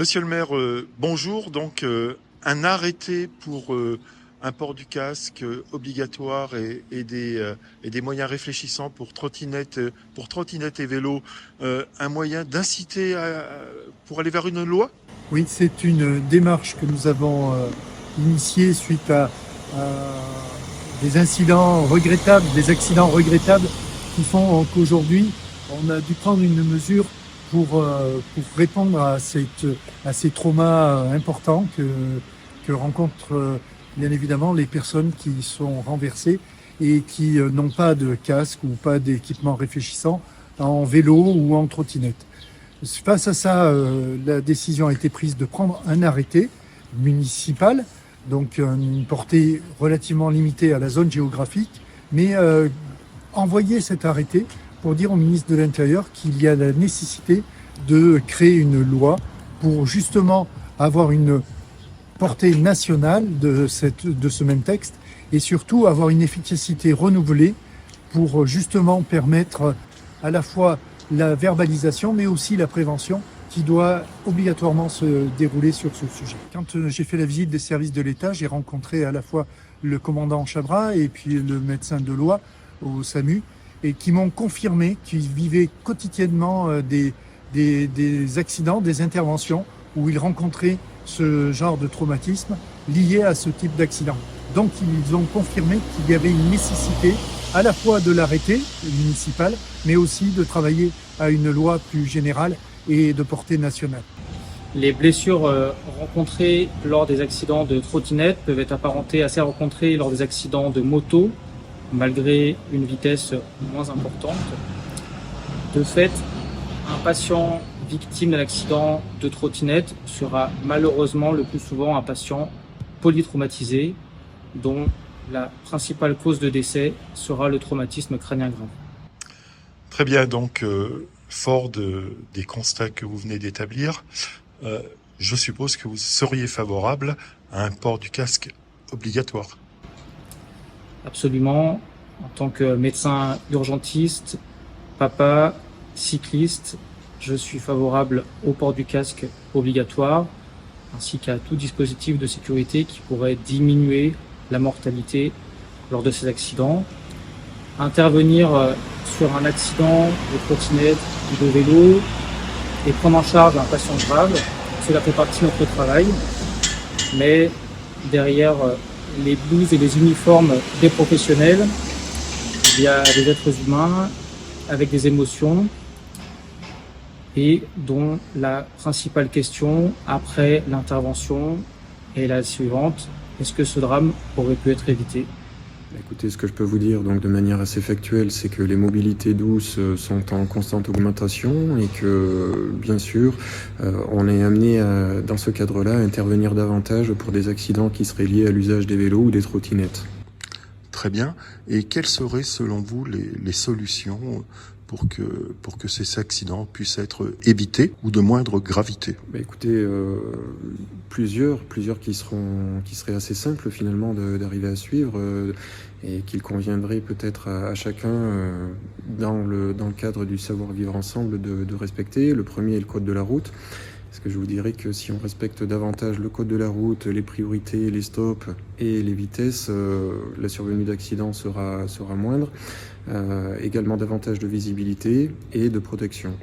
Monsieur le maire, bonjour. Donc, un arrêté pour un port du casque obligatoire et des moyens réfléchissants pour trottinettes et vélos, un moyen d'inciter pour aller vers une loi? Oui, c'est une démarche que nous avons initiée suite à des incidents regrettables, des accidents regrettables qui font qu'aujourd'hui, on a dû prendre une mesure pour répondre à ces traumas importants que rencontrent bien évidemment les personnes qui sont renversées et qui n'ont pas de casque ou pas d'équipement réfléchissant en vélo ou en trottinette. Face à ça, la décision a été prise de prendre un arrêté municipal, donc une portée relativement limitée à la zone géographique, mais envoyer cet arrêté pour dire au ministre de l'Intérieur qu'il y a la nécessité de créer une loi pour justement avoir une portée nationale de ce même texte et surtout avoir une efficacité renouvelée pour justement permettre à la fois la verbalisation, mais aussi la prévention qui doit obligatoirement se dérouler sur ce sujet. Quand j'ai fait la visite des services de l'État, j'ai rencontré à la fois le commandant Chabra et puis le médecin de loi au SAMU, et qui m'ont confirmé qu'ils vivaient quotidiennement des accidents, des interventions où ils rencontraient ce genre de traumatisme lié à ce type d'accident. Donc ils ont confirmé qu'il y avait une nécessité à la fois de l'arrêté municipal, mais aussi de travailler à une loi plus générale et de portée nationale. Les blessures rencontrées lors des accidents de trottinette peuvent être apparentées à celles rencontrées lors des accidents de moto, malgré une vitesse moins importante. De fait, un patient victime d'un accident de trottinette sera malheureusement le plus souvent un patient polytraumatisé, dont la principale cause de décès sera le traumatisme crânien grave. Très bien. Donc, fort des constats que vous venez d'établir, je suppose que vous seriez favorable à un port du casque obligatoire. Absolument. En tant que médecin urgentiste, papa, cycliste, je suis favorable au port du casque obligatoire, ainsi qu'à tout dispositif de sécurité qui pourrait diminuer la mortalité lors de ces accidents. Intervenir sur un accident de trottinette ou de vélo et prendre en charge un patient grave, cela fait partie de notre travail, mais derrière les blouses et les uniformes des professionnels, il y a des êtres humains avec des émotions et dont la principale question après l'intervention est la suivante: est-ce que ce drame aurait pu être évité? Écoutez, ce que je peux vous dire donc de manière assez factuelle, c'est que les mobilités douces sont en constante augmentation et que, bien sûr, on est amené dans ce cadre-là, à intervenir davantage pour des accidents qui seraient liés à l'usage des vélos ou des trottinettes. Très bien. Et quelles seraient, selon vous, les solutions pour que ces accidents puissent être évités ou de moindre gravité? Écoutez, plusieurs qui seraient assez simples finalement d'arriver à suivre et qu'il conviendrait peut-être à chacun dans le cadre du savoir-vivre ensemble de respecter. Le premier est le code de la route. Parce que je vous dirais que si on respecte davantage le code de la route, les priorités, les stops et les vitesses, la survenue d'accidents sera moindre. Également davantage de visibilité et de protection.